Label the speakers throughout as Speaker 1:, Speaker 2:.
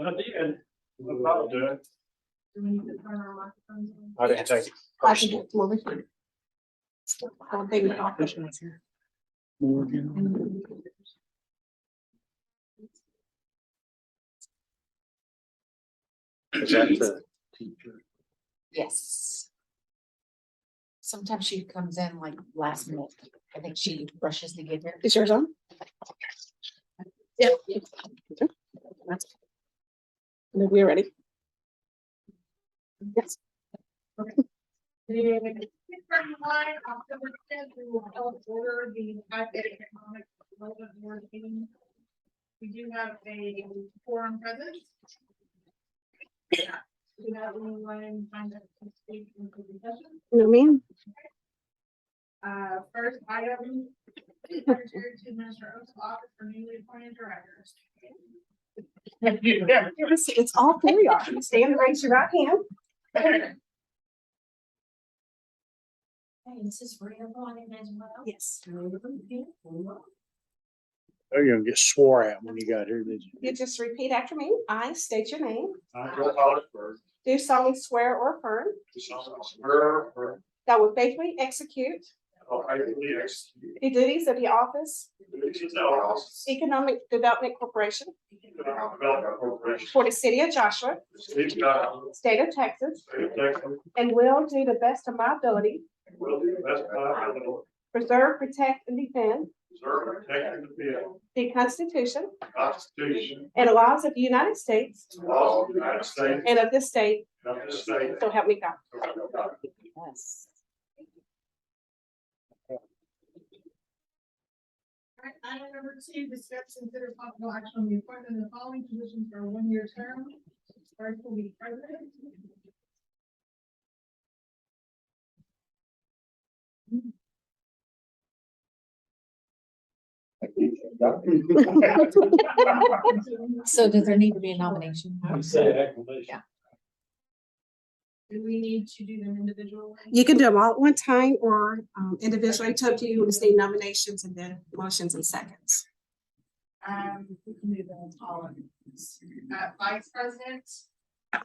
Speaker 1: I did. I'll do it.
Speaker 2: Do we need to turn our microphones on?
Speaker 1: I didn't take it.
Speaker 3: I can get more with you. Oh, they would all push us here.
Speaker 1: Is that the teacher?
Speaker 4: Yes. Sometimes she comes in like last minute. I think she rushes to get here.
Speaker 3: Is yours on? Yep. We're ready. Yes.
Speaker 2: October 10th, we will help order the economic development board meeting. We do have a quorum present. Do you have anyone kind of speak in the session?
Speaker 3: No, ma'am.
Speaker 2: First item, secretary to administer oath of office for newly appointed directors.
Speaker 3: It's all three of you. Stand and raise your right hand.
Speaker 4: Hey, this is for everyone as well.
Speaker 3: Yes.
Speaker 1: Oh, you're gonna get swore at when you got here, did you?
Speaker 3: You just repeat after me. I state your name.
Speaker 1: I will call it first.
Speaker 3: Do solemnly swear or affirm
Speaker 1: Swear or
Speaker 3: that I will faithfully execute
Speaker 1: faithfully execute
Speaker 3: the duties of the office,
Speaker 1: the duties of the office
Speaker 3: Economic Development Corporation
Speaker 1: of Economic Development Corporation,
Speaker 3: for the city of Joshua,
Speaker 1: State of Joshua,
Speaker 3: state of Texas,
Speaker 1: State of Texas,
Speaker 3: and will do the best of my ability
Speaker 1: and will do the best of my ability to
Speaker 3: preserve, protect, and defend
Speaker 1: preserve, protect, and defend
Speaker 3: the Constitution
Speaker 1: the Constitution
Speaker 3: and laws of the United States
Speaker 1: and laws of the United States
Speaker 3: and of this state,
Speaker 1: and of this state.
Speaker 3: so help me God.
Speaker 4: Yes.
Speaker 2: All right, item number 2, discuss and consider possible action on the appointment of the following positions for a 1-year term. First will be president.
Speaker 4: So does there need to be a nomination?
Speaker 1: Yeah.
Speaker 2: Do we need to do them individually?
Speaker 3: You can do them all at one time or individually. It's up to you. We just need nominations and then motions and seconds.
Speaker 2: We can do them all at once. Vice president. I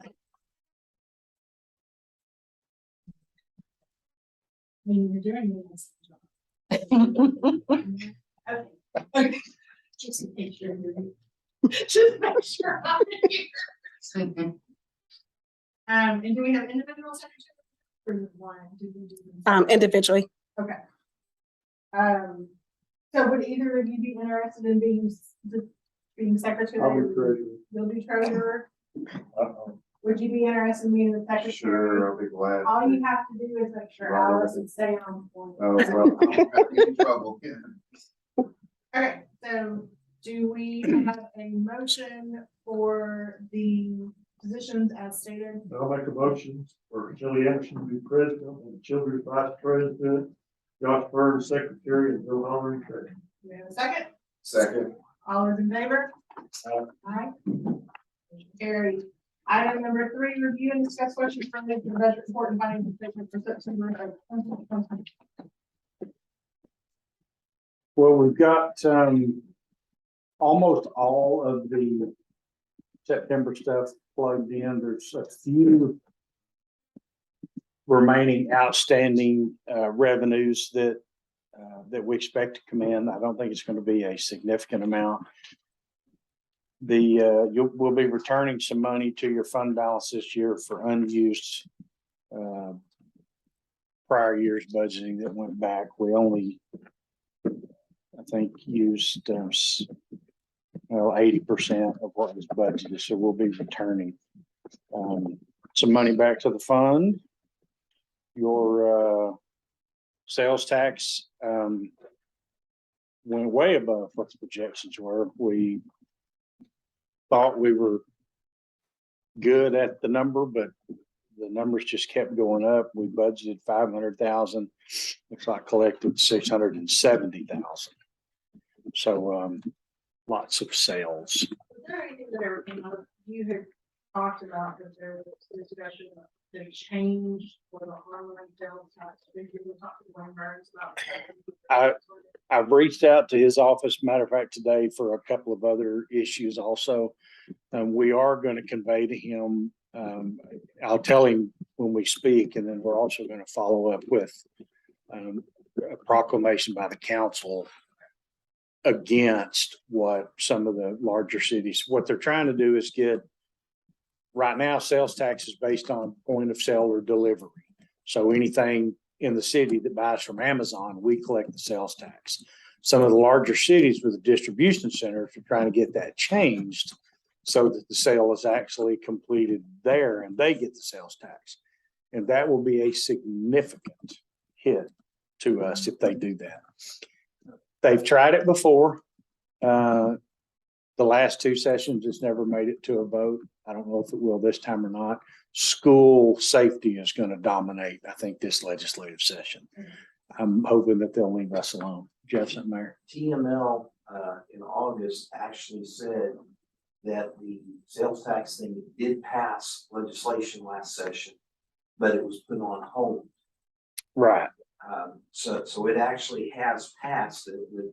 Speaker 2: mean, you're doing this. Okay. Just make sure you're. Just make sure I'm here. And do we have individual secretaries? Or one? Do we do them?
Speaker 3: Individually.
Speaker 2: Okay. So would either of you be interested in being secretary?
Speaker 1: I'll be treasurer.
Speaker 2: You'll be treasurer.
Speaker 1: Uh-oh.
Speaker 2: Would you be interested in being the secretary?
Speaker 5: Sure, I'll be glad.
Speaker 2: All you have to do is make sure Alice is staying on point.
Speaker 5: Oh, well, I'm in trouble.
Speaker 2: Okay, so do we have a motion for the positions as stated?
Speaker 1: I'll make a motion for Shelley Anderson to be president and Childers vice president, Josh Byrd secretary, and Bill Holland treasurer.
Speaker 2: Do we have a second?
Speaker 5: Second.
Speaker 2: All those in favor?
Speaker 1: Aye.
Speaker 2: Aye. Carried. Item number 3, review and discuss questions from the budget report and financial statement for September of 2020.
Speaker 1: Well, we've got almost all of the September stuff plugged in. There's a few remaining outstanding revenues that we expect to come in. I don't think it's going to be a significant amount. We'll be returning some money to your fund balance this year for unused prior year's budgeting that went back. We only, I think, used 80% of what was budgeted, so we'll be returning some money back to the fund. Your sales tax went way above what the projections were. We thought we were good at the number, but the numbers just kept going up. We budgeted 500,000. Looks like collected 670,000. So lots of sales.
Speaker 2: Was there anything that you had talked about that there was discussion the change for the online sales tax. I think we talked to Wayne Burns about.
Speaker 1: I've reached out to his office, matter of fact, today for a couple of other issues also. We are going to convey to him, I'll tell him when we speak, and then we're also going to follow up with a proclamation by the council against what some of the larger cities, what they're trying to do is get, right now, sales tax is based on point of sale or delivery. So anything in the city that buys from Amazon, we collect the sales tax. Some of the larger cities with the distribution centers are trying to get that changed so that the sale is actually completed there and they get the sales tax. And that will be a significant hit to us if they do that. They've tried it before. The last two sessions, it's never made it to a vote. I don't know if it will this time or not. School safety is going to dominate, I think, this legislative session. I'm hoping that they'll leave us alone. Jeff, something there?
Speaker 6: TML in August actually said that the sales tax thing did pass legislation last session, but it was put on hold.
Speaker 1: Right.
Speaker 6: So it actually has passed. It would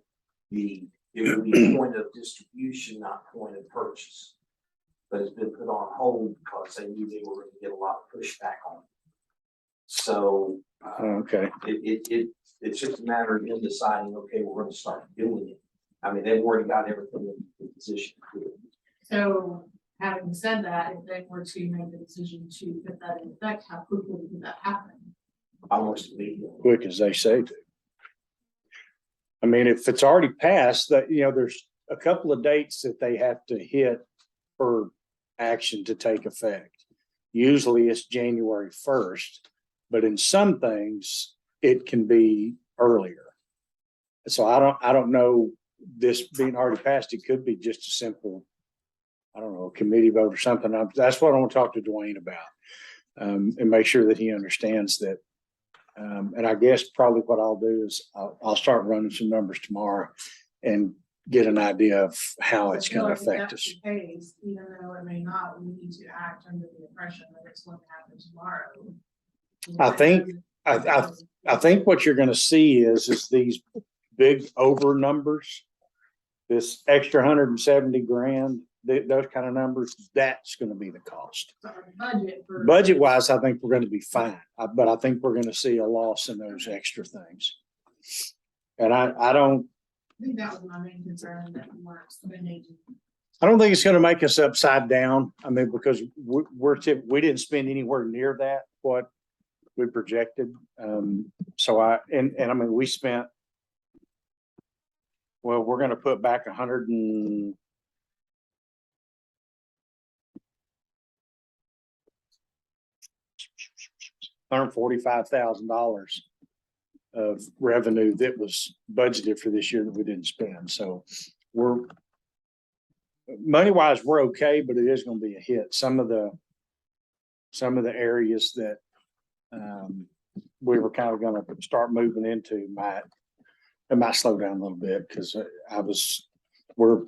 Speaker 6: be a point of distribution, not point of purchase. But it's been put on hold because they knew they were going to get a lot of pushback on it. So
Speaker 1: Okay.
Speaker 6: it's just a matter of them deciding, okay, we're going to start doing it. I mean, they've already got everything in position to do it.
Speaker 2: So having said that, if they were to make the decision to put that in effect, how quickly could that happen?
Speaker 6: Almost immediately.
Speaker 1: Quick as they say to. I mean, if it's already passed, that, you know, there's a couple of dates that they have to hit for action to take effect. Usually it's January 1st, but in some things it can be earlier. So I don't know, this being already passed, it could be just a simple, I don't know, committee vote or something. That's what I want to talk to Dwayne about, and make sure that he understands that. And I guess probably what I'll do is I'll start running some numbers tomorrow and get an idea of how it's going to affect us.
Speaker 2: If that's the case, even though it may not, we need to act under the impression that it's going to happen tomorrow.
Speaker 1: I think what you're going to see is these big over numbers, this extra 170 grand, those kind of numbers, that's going to be the cost. Budget wise, I think we're going to be fine, but I think we're going to see a loss in those extra things. And I don't
Speaker 2: think that was my main concern, that we weren't spending.
Speaker 1: I don't think it's going to make us upside down. I mean, because we didn't spend anywhere near that, what we projected. So I mean, we spent, well, we're going to put back $145,000 of revenue that was budgeted for this year that we didn't spend. So we're money wise, we're okay, but it is going to be a hit. Some of the areas that we were kind of going to start moving into might slow down a little bit, because we're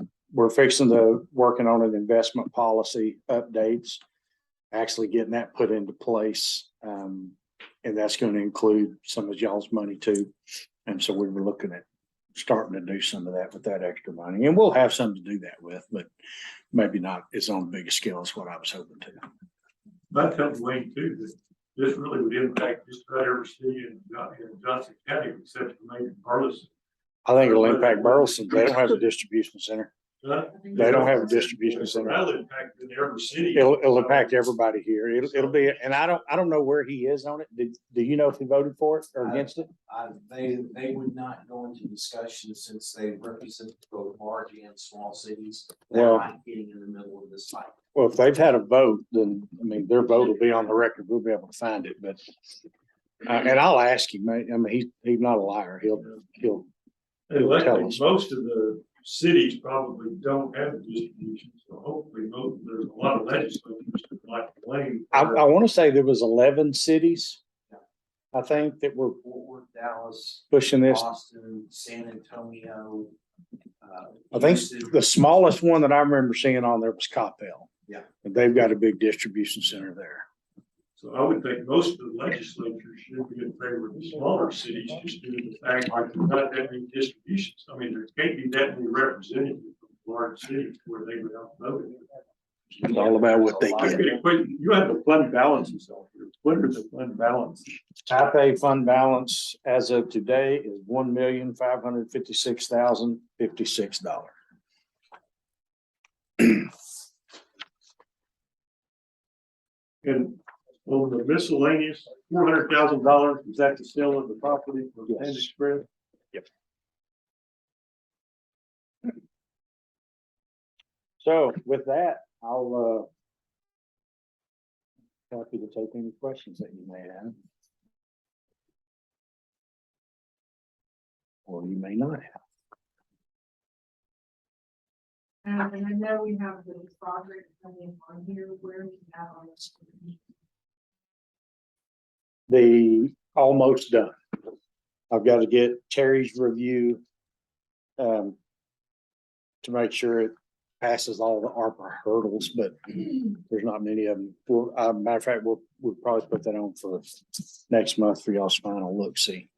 Speaker 1: fixing to working on an investment policy updates, actually getting that put into place. And that's going to include some of y'all's money too. And so we were looking at starting to do some of that with that extra money, and we'll have something to do that with, but maybe not as on the biggest scale as what I was hoping to.
Speaker 7: But tell Wayne too, that this really would impact just about every city in Johnson County except for maybe Burleson.
Speaker 1: I think it'll impact Burleson. They don't have a distribution center. They don't have a distribution center.
Speaker 7: That'll impact in every city.
Speaker 1: It'll impact everybody here. It'll be, and I don't know where he is on it. Do you know if he voted for it or against it?
Speaker 6: They would not go into discussion since they represent both large and small cities. They're
Speaker 1: Well,
Speaker 6: not getting in the middle of this fight.
Speaker 1: well, if they've had a vote, then, I mean, their vote will be on the record. We'll be able to find it, but, and I'll ask him. I mean, he's not a liar. He'll tell us.
Speaker 7: Most of the cities probably don't have a distribution, so hopefully there's a lot of legislators like Wayne.
Speaker 1: I want to say there was 11 cities, I think, that were
Speaker 6: Fort Worth, Dallas,
Speaker 1: pushing this.
Speaker 6: Boston, San Antonio.
Speaker 1: I think
Speaker 6: Houston.
Speaker 1: the smallest one that I remember seeing on there was Coppell.
Speaker 6: Yeah.
Speaker 1: And they've got a big distribution center there.
Speaker 7: So I would think most of the legislatures should be in favor of the smaller cities, just due to the fact like there's not that many distributions. I mean, there can't be that many representatives from large cities where they would outvote it.
Speaker 1: It's all about what they
Speaker 7: I
Speaker 1: get.
Speaker 7: could equate, you have the fund balances out here. What are the fund balances?
Speaker 1: Type A fund balance as of today is $1,556,056.
Speaker 7: And on the miscellaneous, $400,000, is that the sale of the property for
Speaker 1: Yes.
Speaker 7: Land Express?
Speaker 1: So with that, I'll happy to take any questions that you may have. Or you may not have.
Speaker 2: And I know we have the project coming on here, where we have on the screen.
Speaker 1: The almost done. I've got to get Terry's review to make sure it passes all the ARPA hurdles, but there's not many of them. Matter of fact, we'll probably put that on for next month for y'all's final look. See,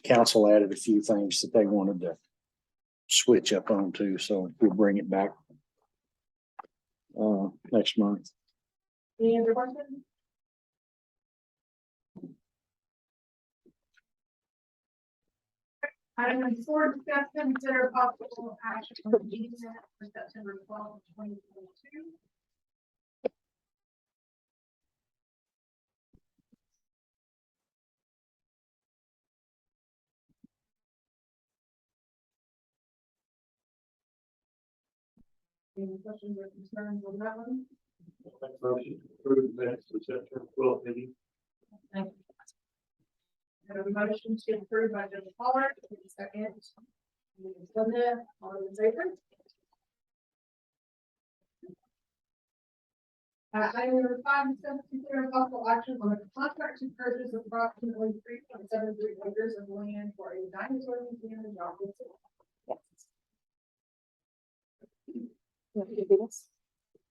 Speaker 1: council added a few things that they wanted to switch up on too, so we'll bring it back next month.
Speaker 2: Any other questions? Item number 4, discuss and consider possible action on the meeting minutes for September 12th, 2022. Any questions or concerns on that one?
Speaker 7: Motion to approve the minutes for September 12th meeting.
Speaker 2: I have a motion to approve by Judge Pollard, second. Ms. Linda, all in favor? Item number 5, discuss consider possible action on a contract to purchase approximately 3.73 acres of land for a dinosaur museum in Joplin City.
Speaker 4: You want me to do this?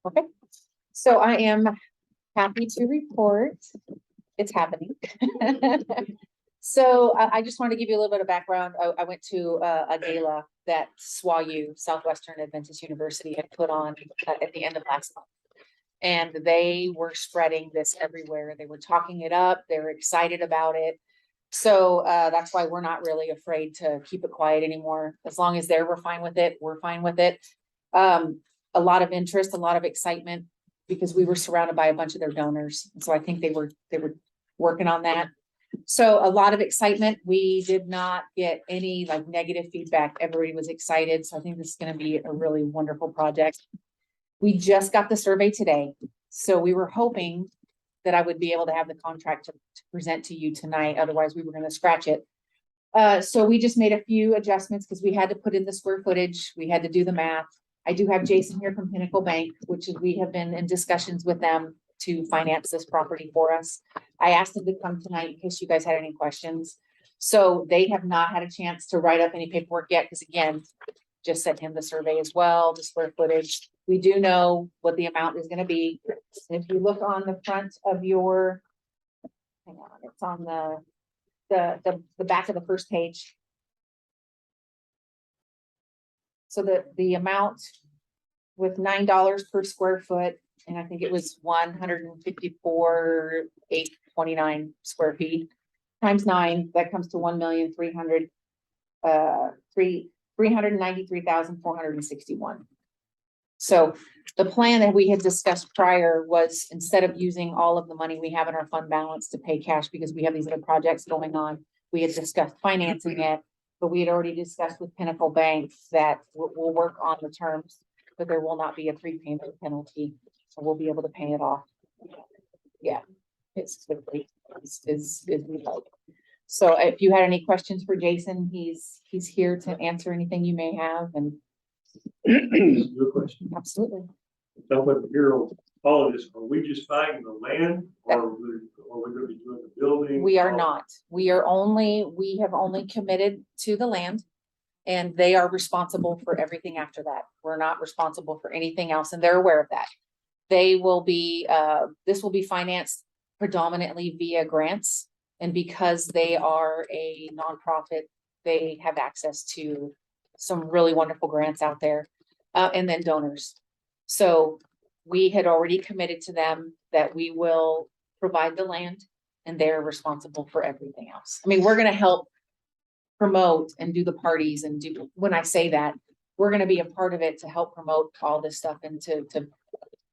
Speaker 4: Okay, so I am happy to report it's happening. So I just wanted to give you a little bit of background. I went to a gala that SWAU, Southwestern Adventist University, had put on at the end of last month. And they were spreading this everywhere. They were talking it up. They were excited about it. So that's why we're not really afraid to keep it quiet anymore. As long as we're fine with it, we're fine with it. A lot of interest, a lot of excitement, because we were surrounded by a bunch of their donors. And so I think they were working on that. So a lot of excitement. We did not get any like negative feedback. Everybody was excited. So I think this is going to be a really wonderful project. We just got the survey today. So we were hoping that I would be able to have the contract to present to you tonight. Otherwise we were going to scratch it. So we just made a few adjustments because we had to put in the square footage. We had to do the math. I do have Jason here from Pinnacle Bank, which is, we have been in discussions with them to finance this property for us. I asked them to come tonight in case you guys had any questions. So they have not had a chance to write up any paperwork yet, because again, just sent him the survey as well, the square footage. We do know what the amount is gonna be. If you look on the front of your, hang on, it's on the back of the first page. So the amount with $9 per square foot, and I think it was 154,829 square feet times 9, that comes to 393,461. So the plan that we had discussed prior was, instead of using all of the money we have in our fund balance to pay cash, because we have these other projects going on, we had discussed financing it, but we had already discussed with Pinnacle Bank that we'll work on the terms, but there will not be a prepayment penalty. So we'll be able to pay it off. Yeah, it's quickly is we hope. So if you had any questions for Jason, he's here to answer anything you may have, and
Speaker 7: Good question.
Speaker 4: absolutely.
Speaker 7: Tell them here, all of this, are we just buying the land, or are we gonna be doing the building?
Speaker 4: We are not. We have only committed to the land, and they are responsible for everything after that. We're not responsible for anything else, and they're aware of that. They will be, this will be financed predominantly via grants. And because they are a nonprofit, they have access to some really wonderful grants out there, and then donors. So we had already committed to them that we will provide the land and they're responsible for everything else. I mean, we're gonna help promote and do the parties and do, when I say that, we're gonna be a part of it to help promote all this stuff and to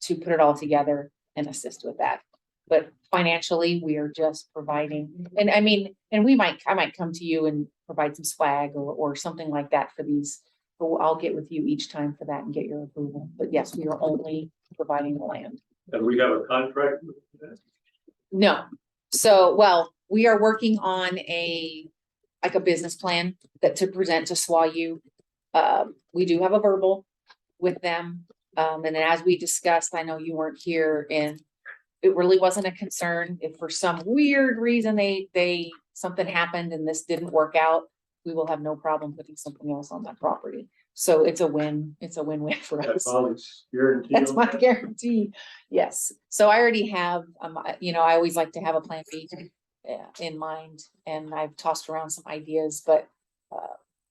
Speaker 4: put it all together and assist with that. But financially, we are just providing, and I mean, and I might come to you and provide some swag or something like that for these. But I'll get with you each time for that and get your approval. But yes, we are only providing the land.
Speaker 7: And we have a contract with that.
Speaker 4: No. So, well, we are working on like a business plan that to present to SWAU. We do have a verbal with them. And then as we discussed, I know you weren't here, and it really wasn't a concern. If for some weird reason something happened and this didn't work out, we will have no problem putting something else on that property. So it's a win-win for us.
Speaker 7: That's all it's guaranteed.
Speaker 4: That's my guarantee. Yes. So I already have, I always like to have a plan B in mind, and I've tossed around some ideas, but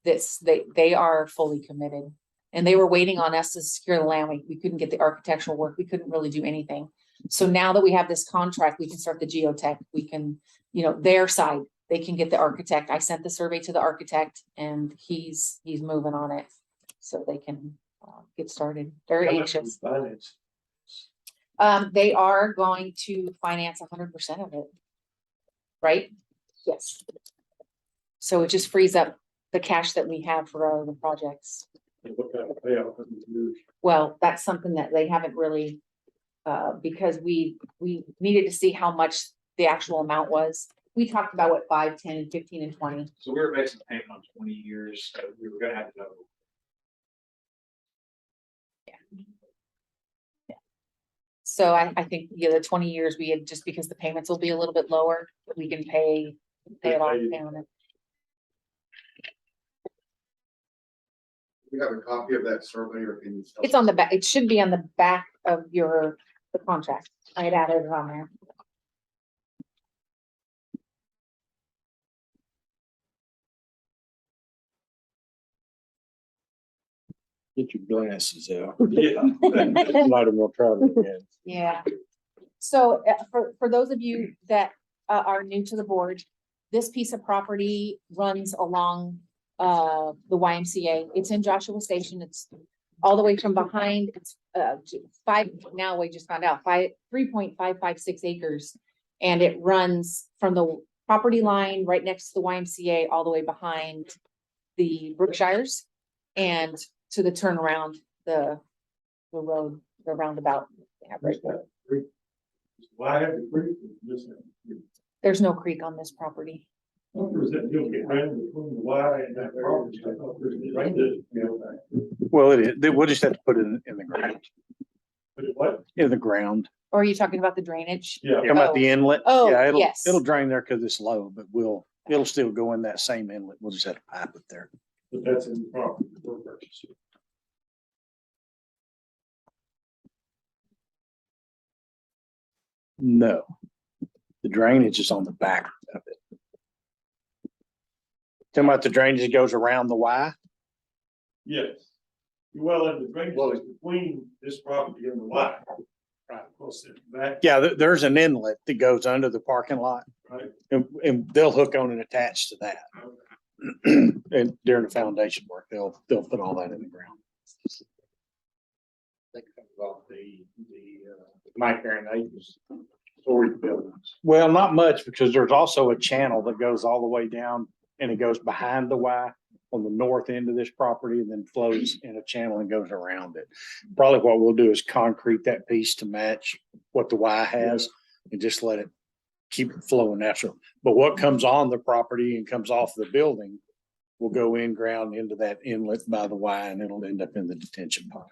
Speaker 4: they are fully committed, and they were waiting on us to secure the land. We couldn't get the architectural work. We couldn't really do anything. So now that we have this contract, we can start the geotech. We can, their side, they can get the architect. I sent the survey to the architect and he's moving on it so they can get started. They're
Speaker 7: How much
Speaker 4: anxious.
Speaker 7: is finance?
Speaker 4: They are going to finance 100% of it. Right? Yes. So it just frees up the cash that we have for our other projects.
Speaker 7: And what kind of payoff have we used?
Speaker 4: Well, that's something that they haven't really, because we needed to see how much the actual amount was. We talked about what 5, 10, and 15, and 20.
Speaker 8: So we were making a payment on 20 years, so we were gonna have to know.
Speaker 4: So I think, the 20 years we had, just because the payments will be a little bit lower, we can pay it off, pay on it.
Speaker 5: We have a copy of that survey, or can you?
Speaker 4: It's on the back. It should be on the back of the contract. I had added it on there.
Speaker 1: Get your glasses out.
Speaker 7: Yeah.
Speaker 1: Might have well tried it again.
Speaker 4: Yeah. So for those of you that are new to the board, this piece of property runs along the YMCA. It's in Joshua Station. It's all the way from behind. It's 3.556 acres. And it runs from the property line right next to the YMCA all the way behind the Brookshires and to the turnaround, the road, the roundabout. they have right there.
Speaker 7: Why have the creek? Just have the creek.
Speaker 4: There's no creek on this property.
Speaker 7: Or is that deal get ran between the Y and that property? I thought there was a drain that go back.
Speaker 1: Well, it is. We'll just have to put it in the ground,
Speaker 7: But what?
Speaker 1: in the ground.
Speaker 4: Or are you talking about the drainage?
Speaker 7: Yeah.
Speaker 1: Come out the inlet.
Speaker 4: Oh,
Speaker 1: Yeah,
Speaker 4: yes.
Speaker 1: it'll drain there because it's low, but it'll still go in that same inlet. We'll just have to pipe it there.
Speaker 7: But that's in the property for purchase.
Speaker 1: No. The drainage is on the back of it. Talking about the drainage that goes around the Y?
Speaker 7: Yes. Well, and the drainage is between this property and the Y. Right, close to that,
Speaker 1: Yeah, there's an inlet that goes under the parking lot
Speaker 7: right?
Speaker 1: and they'll hook on and attach to that. And during the foundation work, they'll put all that in the ground.
Speaker 8: Think about the Mike Aaron Acres storage buildings.
Speaker 1: Well, not much because there's also a channel that goes all the way down and it goes behind the Y on the north end of this property and then flows in a channel and goes around it. Probably what we'll do is concrete that piece to match what the Y has and just let it keep it flowing natural. But what comes on the property and comes off the building will go in ground into that inlet by the Y and it'll end up in the detention pond.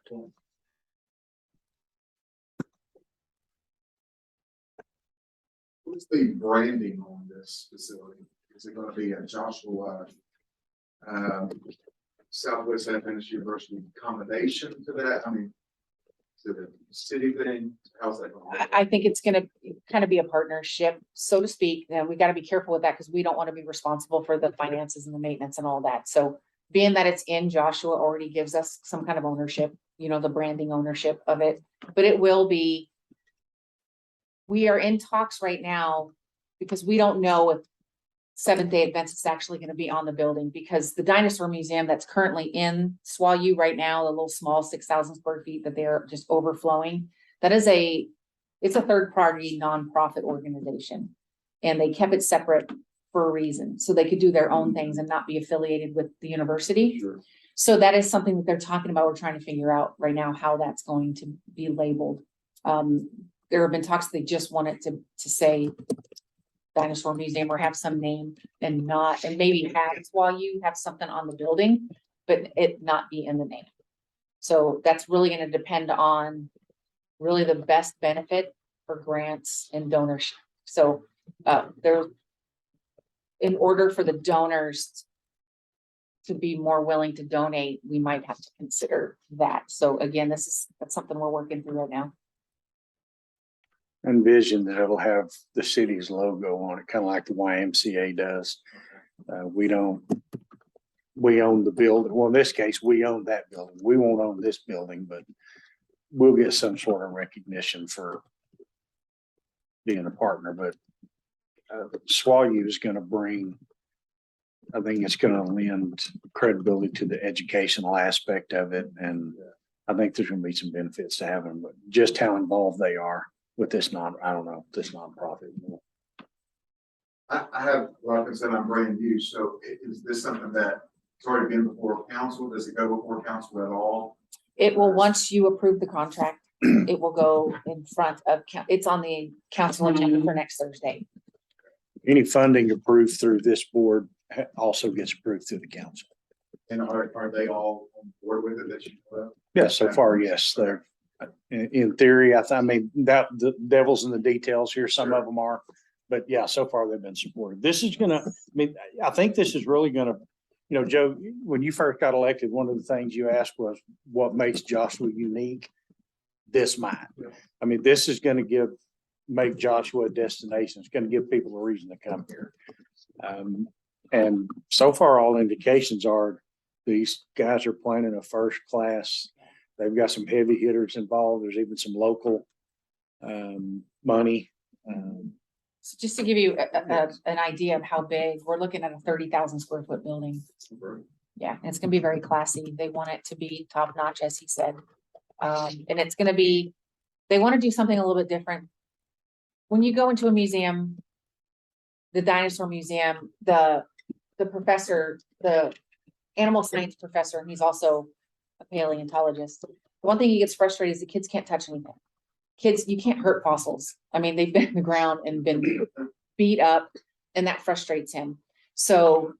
Speaker 5: What's the branding on this facility? Is it gonna be a Joshua, Southwest Adventist University combination to that? I mean, to the city thing? How's that going?
Speaker 4: I think it's gonna kind of be a partnership, so to speak, and we gotta be careful with that, because we don't want to be responsible for the finances and the maintenance and all that, so. Being that it's in Joshua already gives us some kind of ownership, the branding ownership of it, but it will be. We are in talks right now, because we don't know if Seventh-day Adventist is actually gonna be on the building, because the Dinosaur Museum that's currently in SWAU right now, the little small 6,000 square feet that they're just overflowing. It's a third-party nonprofit organization. And they kept it separate for a reason, so they could do their own things and not be affiliated with the university.
Speaker 5: Sure.
Speaker 4: So that is something that they're talking about. We're trying to figure out right now how that's going to be labeled. There have been talks, they just want it to say Dinosaur Museum or have some name and maybe while you have something on the building, but it not be in the name. So that's really gonna depend on really the best benefit for grants and donors. So in order for the donors to be more willing to donate, we might have to consider that. So again, that's something we're working through right now.
Speaker 1: Envision that it'll have the city's logo on it, kind of like the YMCA does. We own the building. Well, in this case, we own that building. We won't own this building, but we'll get some sort of recognition for being a partner, but SWAU is going to bring, I think it's going to lend credibility to the educational aspect of it. And I think there's going to be some benefits to having, but just how involved they are with this this nonprofit.
Speaker 5: I have, like I said, I'm brand new, so is this something that's already been before council? Does it go before council at all?
Speaker 4: It will, once you approve the contract, it will go in front of, it's on the council agenda for next Thursday.
Speaker 1: Any funding approved through this board also gets approved through the council.
Speaker 5: And are they all on board with it that you know of?
Speaker 1: Yeah, so far, yes, they're, in theory, I mean, that the devil's in the details here, some of them are, but yeah, so far they've been supportive. This is gonna, I think this is really gonna, Joe, when you first got elected, one of the things you asked was what makes Joshua unique? This might. I mean, this is gonna make Joshua a destination. It's gonna give people a reason to come here. And so far, all indications are these guys are planning a first class. They've got some heavy hitters involved. There's even some local money.
Speaker 4: So just to give you an idea of how big, we're looking at a 30,000 square foot building. Yeah, and it's gonna be very classy. They want it to be top notch, as he said. And it's gonna be, they want to do something a little bit different. When you go into a museum, the dinosaur museum, the professor, the animal science professor, and he's also a paleontologist. The one thing he gets frustrated is the kids can't touch anything. Kids, you can't hurt fossils. I mean, they've been in the ground and been beat up, and that frustrates him. So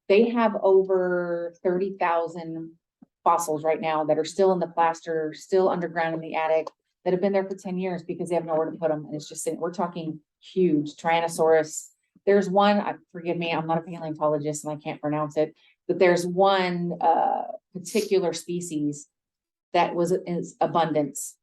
Speaker 4: they have over 30,000 fossils right now that are still in the plaster, still underground in the attic, that have been there for 10 years because they have nowhere to put them. And it's just, we're talking huge Tyrannosaurus. There's one, forgive me, I'm not a paleontologist and I can't pronounce it, but there's one particular species that was in abundance.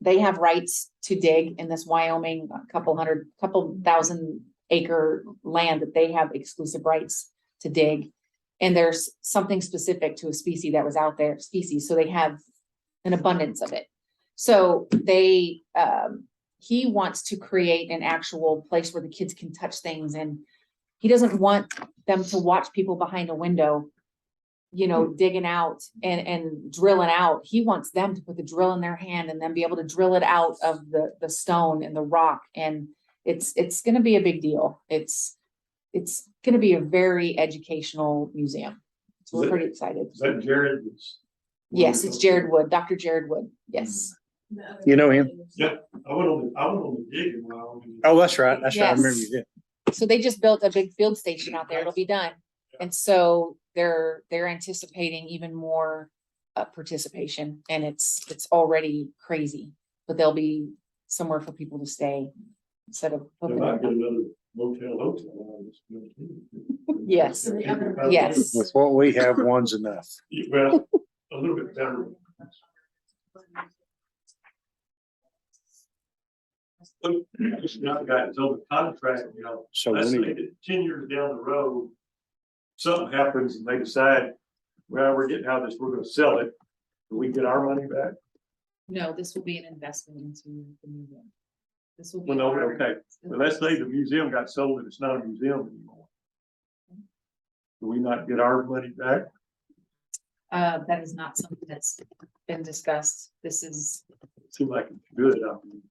Speaker 4: They have rights to dig in this Wyoming, couple thousand acre land that they have exclusive rights to dig. And there's something specific to a species that was out there, so they have an abundance of it. So he wants to create an actual place where the kids can touch things, and he doesn't want them to watch people behind a window, digging out and drilling out. He wants them to put the drill in their hand and then be able to drill it out of the stone and the rock. And it's going to be a big deal. It's going to be a very educational museum. So we're pretty excited.
Speaker 7: Is that Jared?
Speaker 4: Yes, it's Jared Wood, Dr. Jared Wood. Yes.
Speaker 1: You know him?
Speaker 7: Yeah, I went on the dig in Wyoming.
Speaker 1: Oh, that's right. That's right. I
Speaker 4: Yes.
Speaker 1: remember you did.
Speaker 4: So they just built a big field station out there. It'll be done. And so they're anticipating even more participation, and it's already crazy, but there'll be somewhere for people to stay instead of.
Speaker 7: There might be another hotel on this building.
Speaker 4: Yes. Yes.
Speaker 1: With what we have, one's enough.
Speaker 7: Well, a little bit better. It's not got its own contract, you know,
Speaker 1: So
Speaker 7: let's
Speaker 1: we
Speaker 7: say
Speaker 1: need,
Speaker 7: that 10 years down the road, something happens and they decide, well, we're getting out of this, we're gonna sell it. Do we get our money back?
Speaker 4: No, this will be an investment into the museum. This will be.
Speaker 7: Well, no,
Speaker 4: our-
Speaker 7: okay, but let's say the museum got sold and it's not a museum anymore. Do we not get our money back?
Speaker 4: That is not something that's been discussed. This is,
Speaker 7: Seems like it's good. I mean,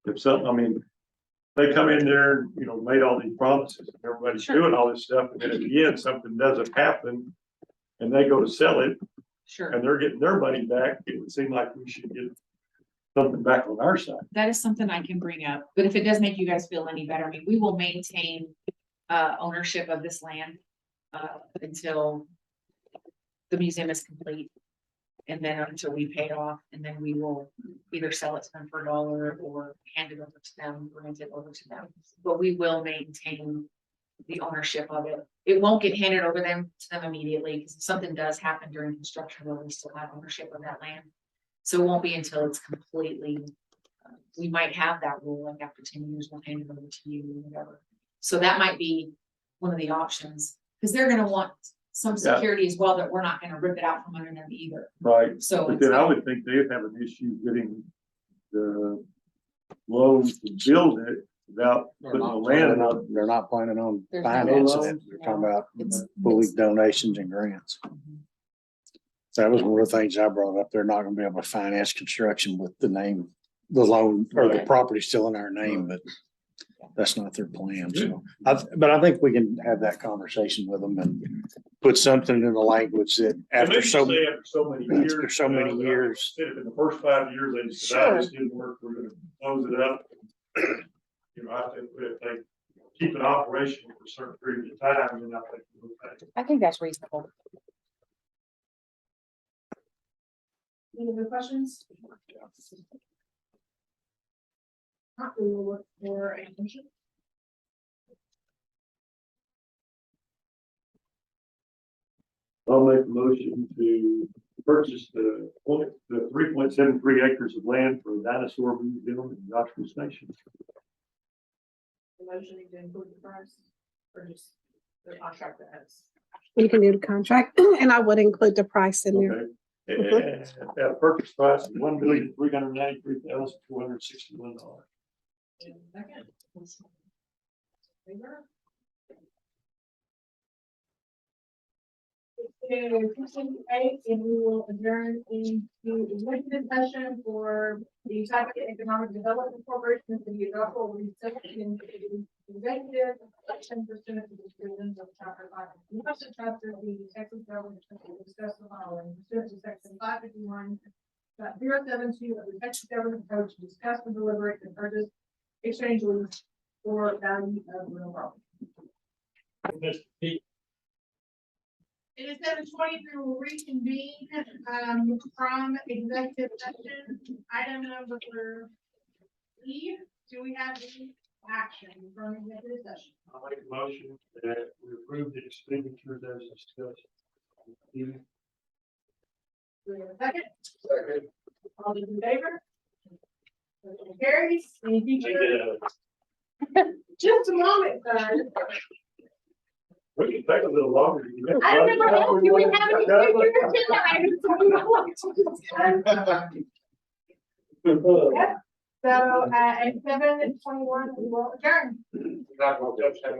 Speaker 7: if something, I mean, they come in there, and, you know, made all these promises, and everybody's
Speaker 4: Sure.
Speaker 7: doing all this stuff, and then at the end, something doesn't happen. And they go to sell it
Speaker 4: sure,
Speaker 7: and they're getting their money back, it would seem like we should get something back on our side.
Speaker 4: that is something I can bring up, but if it does make you guys feel any better, I mean, we will maintain ownership of this land until the museum is complete. And then until we pay it off, and then we will either sell it to them for $1 or hand it over to them, rent it over to them. But we will maintain the ownership of it. It won't get handed over to them immediately, because if something does happen during construction, we'll still have ownership of that land. So it won't be until it's completely, we might have that rule, like after 10 years, we'll hand it over to you or whatever. So that might be one of the options, because they're gonna want some
Speaker 7: Yeah.
Speaker 4: security as well, that we're not gonna rip it out from under them either.
Speaker 7: Right.
Speaker 4: So
Speaker 7: But
Speaker 4: it's
Speaker 7: then I
Speaker 4: gonna-
Speaker 7: would think they'd have an issue getting the loans to build it without putting the land on.
Speaker 1: they're not planning on
Speaker 4: There's no
Speaker 1: financing it.
Speaker 7: loans?
Speaker 1: They're talking about
Speaker 4: It's-
Speaker 1: fully donations and grants. That was one of the things I brought up. They're not gonna be able to finance construction with the name, the loan or the
Speaker 7: Right.
Speaker 1: property still in our name, but that's not their plan. So, but I think we can have that conversation with them and put something in the language that
Speaker 7: And
Speaker 1: after
Speaker 7: maybe
Speaker 1: so,
Speaker 7: say after so many years.
Speaker 1: after so many years.
Speaker 7: Instead of in the first 5 years, they just said, "Ah, this didn't work, we're gonna close it up." You know, I think if they keep it operational for a certain period of time, then I think we'll pay.
Speaker 4: I think that's reasonable.
Speaker 2: Any other questions? Not, we will look for a motion.
Speaker 7: I'll make a motion to purchase the 3.73 acres of land for a dinosaur museum in Joshua Station.
Speaker 2: The motion to include the price, or just the contract that has.
Speaker 3: You can do the contract, and I would include the price in there.
Speaker 7: Okay. And at a purchase price of $1,393,461.
Speaker 2: Second. Favor? It's 2:08, and we will adjourn into executive session for the Southwick Economic Development Corporation for the adoption resettlement into executive session pursuant to the provisions of chapter 5. Washington chapter the Texas government to discuss the following pursuant to section 551.072 of the Texas government code to discuss and deliberate and purchase, exchange, lease, or value of real property. It is 7:20, we will reconvene, from executive session. Item number E, do we have any action from executive session?
Speaker 7: I'll make a motion that we approve the expenditures as discussed.
Speaker 2: Do we have a second? All those in favor? Motion carries. Any future? Just a moment, sir.
Speaker 7: We can take a little longer.
Speaker 2: I don't know, do we have any future agenda items? Yep. So, at 7:21, we will adjourn.
Speaker 8: Not gonna touch that much.